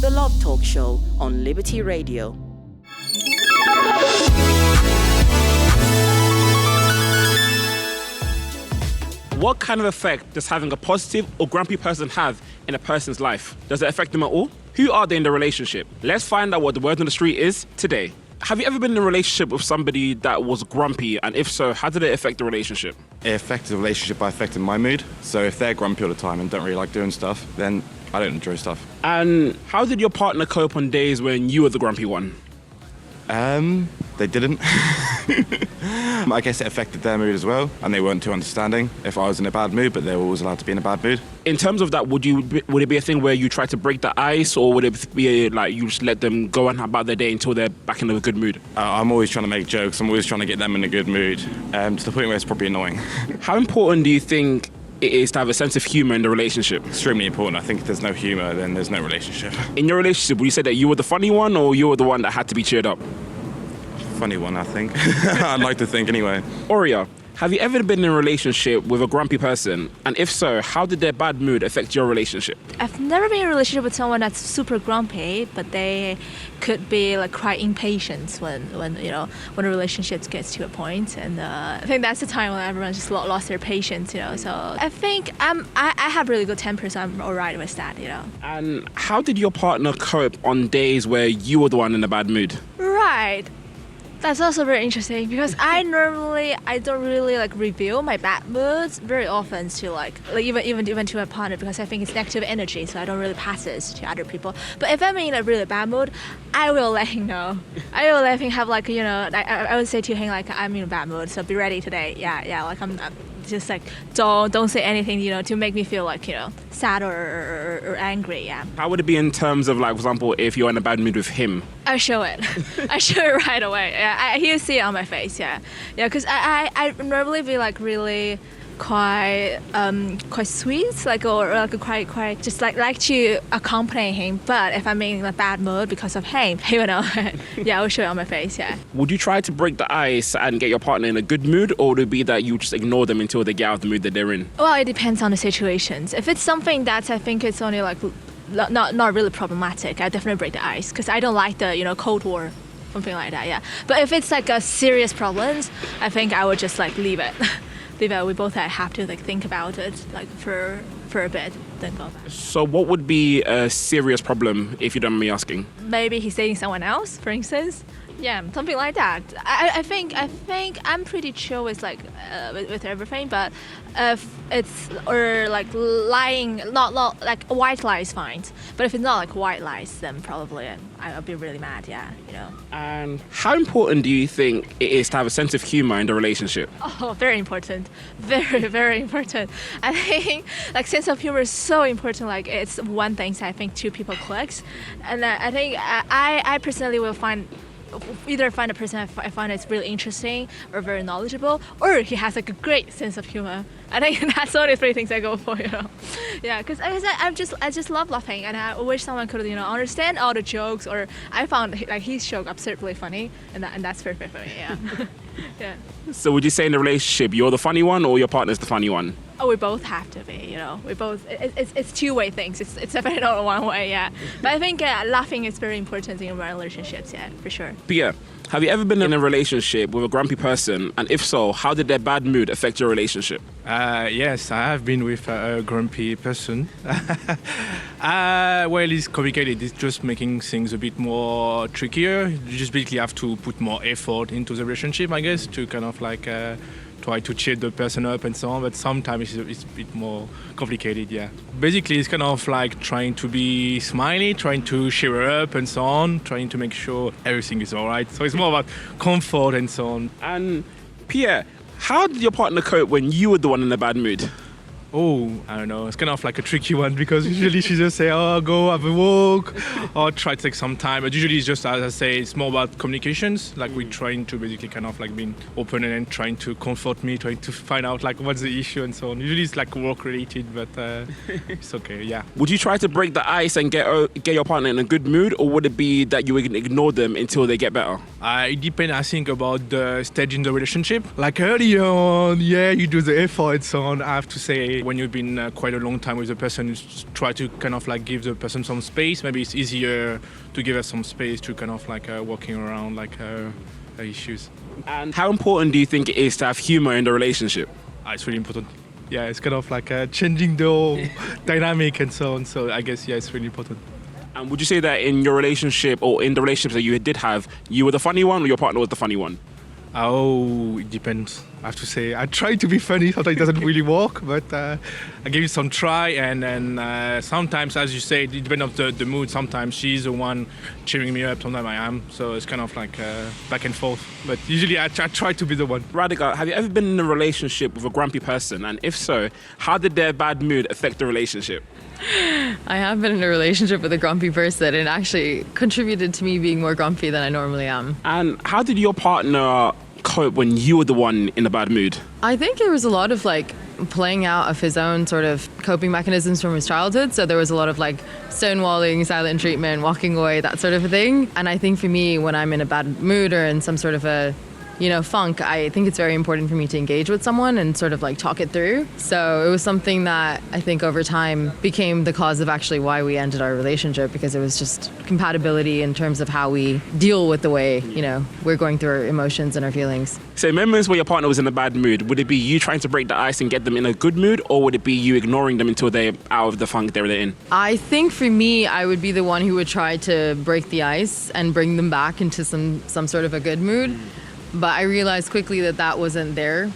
The Love Talk Show on Liberty Radio. What kind of effect does having a positive or grumpy person have in a person's life? Does it affect them at all? Who are they in the relationship? Let's find out what the word on the street is today. Have you ever been in a relationship with somebody that was grumpy? And if so, how did it affect the relationship? It affected the relationship by affecting my mood. So if they're grumpy all the time and don't really like doing stuff, then I don't enjoy stuff. And how did your partner cope on days when you were the grumpy one? They didn't. I guess it affected their mood as well, and they weren't too understanding if I was in a bad mood, but they were always allowed to be in a bad mood. In terms of that, would it be a thing where you try to break the ice, or would it be like you just let them go on about their day until they're back in a good mood? I'm always trying to make jokes. I'm always trying to get them in a good mood, to the point where it's probably annoying. How important do you think it is to have a sense of humour in the relationship? Extremely important. I think if there's no humour, then there's no relationship. In your relationship, would you say that you were the funny one, or you were the one that had to be cheered up? Funny one, I think. I'd like to think anyway. Aurea, have you ever been in a relationship with a grumpy person? And if so, how did their bad mood affect your relationship? I've never been in a relationship with someone that's super grumpy, but they could be like quite impatient when a relationship gets to a point. And I think that's the time when everyone just lost their patience, So I think I have really good temper, so I'm all right with that, And how did your partner cope on days where you were the one in a bad mood? Right. That's also very interesting because I don't really reveal my bad moods very often to even to my partner, because I think it's negative energy, so I don't really pass it to other people. But if I'm in a really bad mood, I will let him know. I will let him have I would say to him I'm in a bad mood, so be ready today. Yeah. I'm just don't say anything to make me feel sad or angry. Yeah. How would it be in terms of for example, if you're in a bad mood with him? I show it. I show it right away. Yeah, he'll see it on my face. Yeah, because I normally be really quite sweet, quite just like to accompany him. But if I'm in a bad mood because of him, yeah, I'll show it on my face. Yeah. Would you try to break the ice and get your partner in a good mood, or would it be that you just ignore them until they get out of the mood that they're in? Well, it depends on the situations. If it's something that I think it's only not really problematic, I definitely break the ice because I don't like the Cold War, something like that. Yeah. But if it's a serious problems, I think I would just leave it. We both have to think about it for a bit, then go back. So what would be a serious problem, if you don't mind me asking? Maybe he's dating someone else, for instance. Yeah, something like that. I think I'm pretty chill with with everything, but if it's lying, not white lies, fine. But if it's not white lies, then probably I'll be really mad. Yeah, And how important do you think it is to have a sense of humor in the relationship? Oh, very important. Very, very important. I think sense of humor is so important. It's one thing I think two people clicks, and I think I personally will either find a person I find it's really interesting or very knowledgeable, or he has a great sense of humor. I think that's the only three things I go for, Yeah, because I just love laughing, and I wish someone could, understand all the jokes. Or I found his joke absurdly funny, and that's perfect for me. Yeah. Yeah. So would you say in the relationship you're the funny one, or your partner's the funny one? Oh, we both have to be, We both. It's two-way things. It's definitely not one way, yeah. But I think laughing is very important in relationships, yeah, for sure. Pierre, have you ever been in a relationship with a grumpy person? And if so, how did their bad mood affect your relationship? Yes, I have been with a grumpy person. Well, it's complicated. It's just making things a bit more trickier. You just basically have to put more effort into the relationship, I guess, to kind of try to cheer the person up and so on, but sometimes it's a bit more complicated, yeah. Basically, it's kind of trying to be smiley, trying to cheer her up and so on, trying to make sure everything is all right. So it's more about comfort and so on. And Pierre, how did your partner cope when you were the one in a bad mood? Oh, I don't know. It's kind of a tricky one because usually she just say, oh, go have a walk or try to take some time. But usually it's just, as I say, it's more about communications. We're trying to basically kind of being open and then trying to comfort me, trying to find out what's the issue and so on. Usually it's work related, but it's okay, yeah. Would you try to break the ice and get your partner in a good mood, or would it be that you would ignore them until they get better? It depends, I think, about the stage in the relationship. Like early on, yeah, you do the effort and so on. I have to say, when you've been quite a long time with the person, you try to kind of like give the person some space. Maybe it's easier to give us some space to kind of like walking around like issues. And how important do you think it is to have humor in the relationship? It's really important. Yeah, it's kind of like changing the whole dynamic and so on. So I guess, yeah, it's really important. And would you say that in your relationship or in the relationships that you did have, you were the funny one or your partner was the funny one? Oh, it depends. I have to say, I try to be funny. Sometimes it doesn't really work, but I give it some try. And then sometimes, as you say, it depends on the mood. Sometimes she's the one cheering me up. Sometimes I am. So it's kind of like back and forth. But usually I try to be the one. Radhika, have you ever been in a relationship with a grumpy person? And if so, how did their bad mood affect the relationship? I have been in a relationship with a grumpy person, and it actually contributed to me being more grumpy than I normally am. And how did your partner cope when you were the one in a bad mood? I think there was a lot of like playing out of his own sort of coping mechanisms from his childhood. So there was a lot of like stonewalling, silent treatment, walking away, that sort of a thing. And I think for me, when I'm in a bad mood or in some sort of a funk, I think it's very important for me to engage with someone and sort of like talk it through. So it was something that I think over time became the cause of actually why we ended our relationship, because it was just compatibility in terms of how we deal with the way, we're going through our emotions and our feelings. So moments where your partner was in a bad mood, would it be you trying to break the ice and get them in a good mood, or would it be you ignoring them until they're out of the funk they're in? I think for me, I would be the one who would try to break the ice and bring them back into some sort of a good mood. But I realized quickly that wasn't their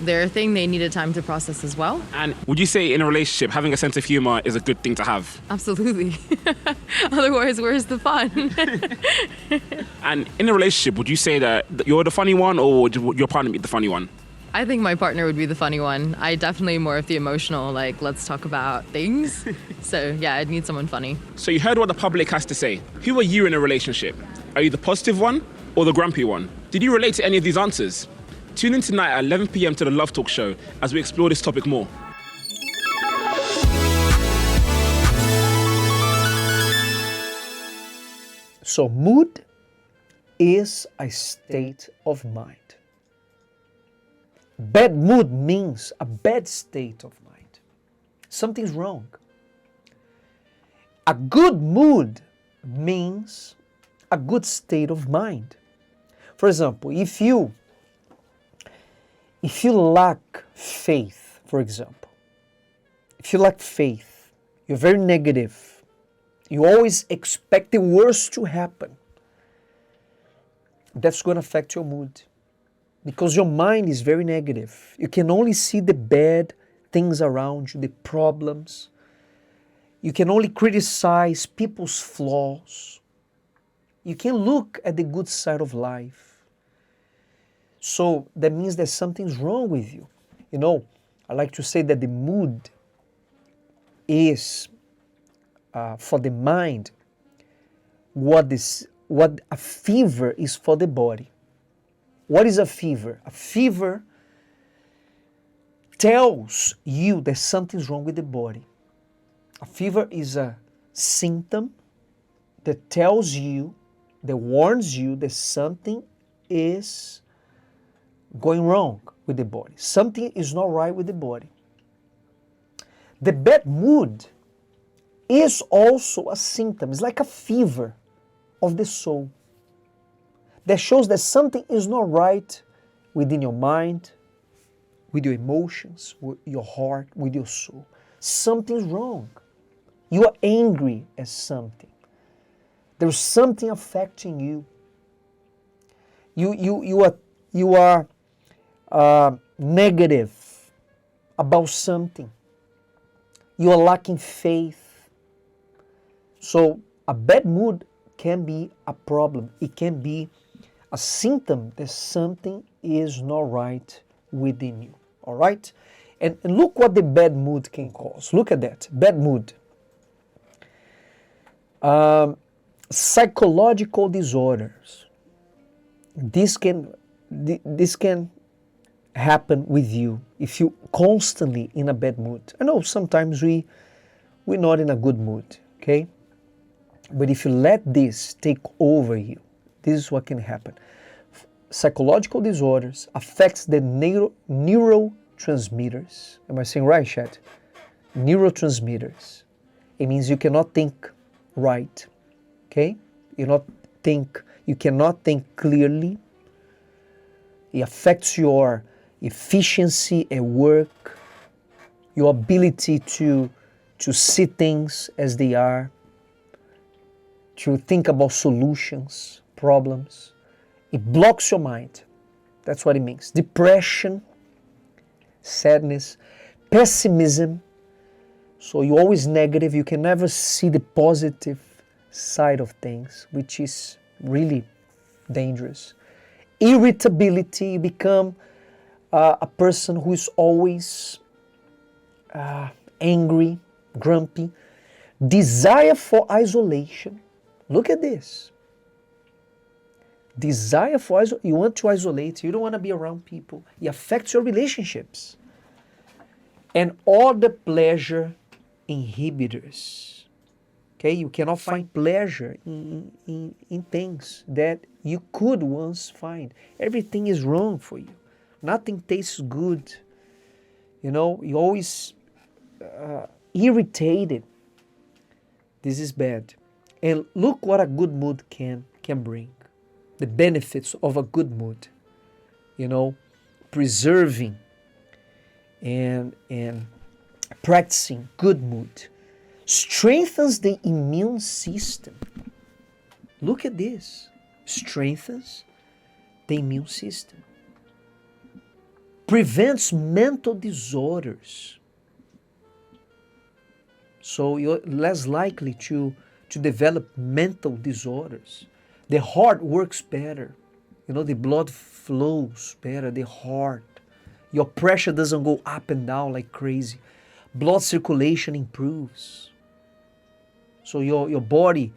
thing. They needed time to process as well. And would you say in a relationship, having a sense of humor is a good thing to have? Absolutely. Otherwise, where's the fun? And in a relationship, would you say that you're the funny one, or would your partner be the funny one? I think my partner would be the funny one. I definitely more of the emotional, like, let's talk about things. So yeah, I'd need someone funny. So you heard what the public has to say. Who are you in a relationship? Are you the positive one or the grumpy one? Did you relate to any of these answers? Tune in tonight at 11 p.m. to the Love Talk Show as we explore this topic more. So mood is a state of mind. Bad mood means a bad state of mind. Something's wrong. A good mood means a good state of mind. For example, if you lack faith, for example, if you lack faith, you're very negative, you always expect the worst to happen, that's going to affect your mood. Because your mind is very negative. You can only see the bad things around you, the problems. You can only criticize people's flaws. You can look at the good side of life. So that means that something's wrong with you. I like to say that the mood is, for the mind, what a fever is for the body. What is a fever? A fever tells you that something's wrong with the body. A fever is a symptom that tells you, that warns you that something is going wrong with the body. Something is not right with the body. The bad mood is also a symptom. It's like a fever of the soul that shows that something is not right within your mind, with your emotions, with your heart, with your soul. Something's wrong. You are angry at something. There's something affecting you. You are negative about something. You are lacking faith. So a bad mood can be a problem. It can be a symptom that something is not right within you. All right? And look what the bad mood can cause. Look at that. Bad mood. Psychological disorders. This can happen with you if you constantly in a bad mood. I know sometimes we're not in a good mood, okay? But if you let this take over you, this is what can happen. Psychological disorders affects the neurotransmitters. Am I saying right, chat? Neurotransmitters. It means you cannot think right. Okay? You cannot think clearly. It affects your efficiency at work, your ability to see things as they are, to think about solutions, problems. It blocks your mind. That's what it means. Depression, sadness, pessimism. So you're always negative. You can never see the positive side of things, which is really dangerous. Irritability, you become a person who is always angry, grumpy. Desire for isolation. Look at this. Desire for isolation. You want to isolate. You don't want to be around people. It affects your relationships. And all the pleasure inhibitors. Okay, you cannot find pleasure in things that you could once find. Everything is wrong for you. Nothing tastes good. You're always irritated. This is bad. And look what a good mood can bring. The benefits of a good mood. Preserving and practicing good mood strengthens the immune system. Look at this. Strengthens the immune system. Prevents mental disorders. So you're less likely to develop mental disorders. The heart works better. The blood flows better, the heart. Your pressure doesn't go up and down like crazy. Blood circulation improves. So your body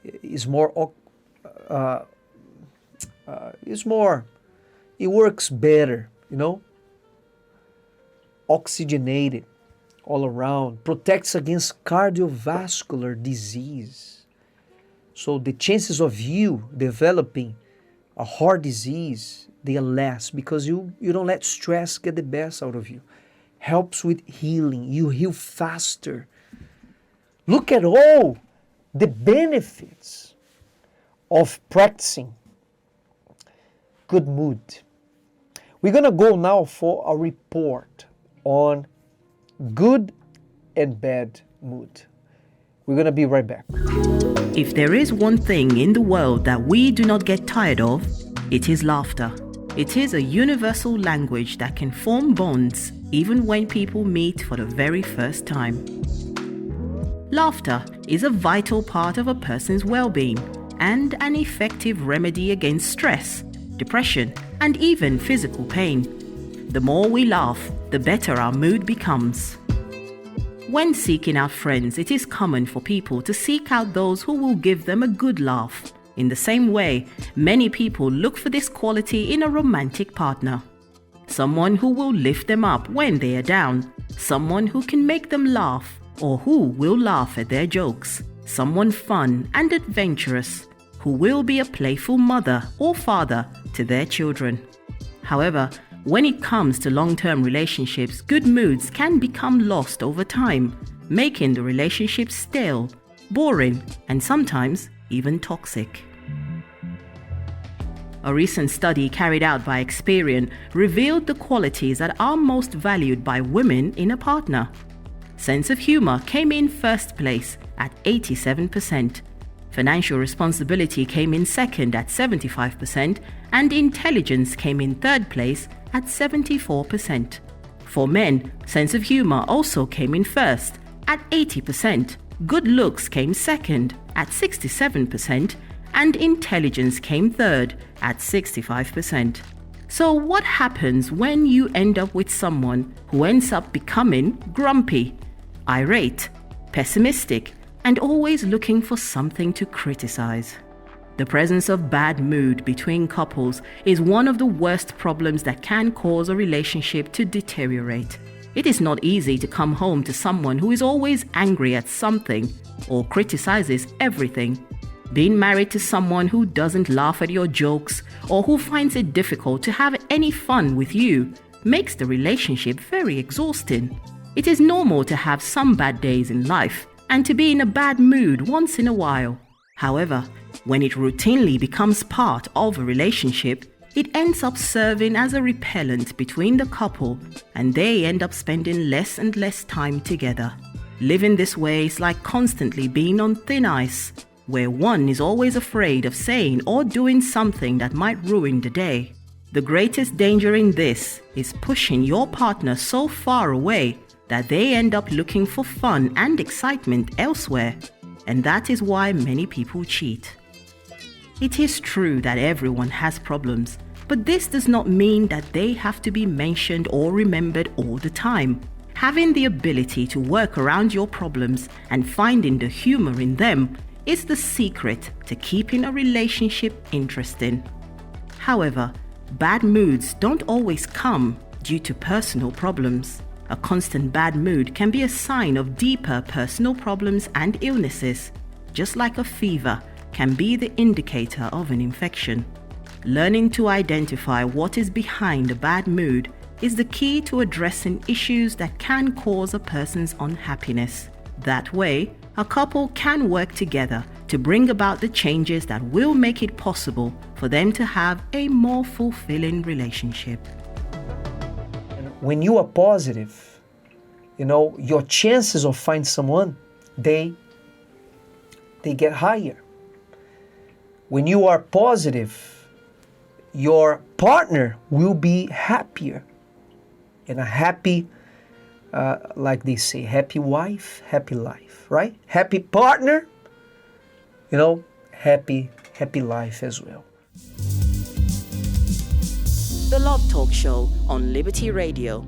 is more, it works better, Oxygenated all around, protects against cardiovascular disease. So the chances of you developing a heart disease, they are less because you don't let stress get the best out of you. Helps with healing. You heal faster. Look at all the benefits of practicing good mood. We're going to go now for a report on good and bad mood. We're going to be right back. If there is one thing in the world that we do not get tired of, it is laughter. It is a universal language that can form bonds even when people meet for the very first time. Laughter is a vital part of a person's well-being and an effective remedy against stress, depression, and even physical pain. The more we laugh, the better our mood becomes. When seeking out friends, it is common for people to seek out those who will give them a good laugh. In the same way, many people look for this quality in a romantic partner. Someone who will lift them up when they are down. Someone who can make them laugh or who will laugh at their jokes. Someone fun and adventurous who will be a playful mother or father to their children. However, when it comes to long-term relationships, good moods can become lost over time, making the relationship stale, boring, and sometimes even toxic. A recent study carried out by Experian revealed the qualities that are most valued by women in a partner. Sense of humor came in first place at 87%. Financial responsibility came in second at 75%, and intelligence came in third place at 74%. For men, sense of humor also came in first at 80%. Good looks came second at 67%, and intelligence came third at 65%. So what happens when you end up with someone who ends up becoming grumpy, irate, pessimistic, and always looking for something to criticize? The presence of bad mood between couples is one of the worst problems that can cause a relationship to deteriorate. It is not easy to come home to someone who is always angry at something or criticizes everything. Being married to someone who doesn't laugh at your jokes or who finds it difficult to have any fun with you makes the relationship very exhausting. It is normal to have some bad days in life and to be in a bad mood once in a while. However, when it routinely becomes part of a relationship, it ends up serving as a repellent between the couple, and they end up spending less and less time together. Living this way is like constantly being on thin ice, where one is always afraid of saying or doing something that might ruin the day. The greatest danger in this is pushing your partner so far away that they end up looking for fun and excitement elsewhere, and that is why many people cheat. It is true that everyone has problems, but this does not mean that they have to be mentioned or remembered all the time. Having the ability to work around your problems and finding the humor in them is the secret to keeping a relationship interesting. However, bad moods don't always come due to personal problems. A constant bad mood can be a sign of deeper personal problems and illnesses, just like a fever can be the indicator of an infection. Learning to identify what is behind a bad mood is the key to addressing issues that can cause a person's unhappiness. That way, a couple can work together to bring about the changes that will make it possible for them to have a more fulfilling relationship. When you are positive, your chances of finding someone, they get higher. When you are positive, your partner will be happier. And a happy, like they say, happy wife, happy life, right? Happy partner, happy life as well. The Love Talk Show on Liberty Radio.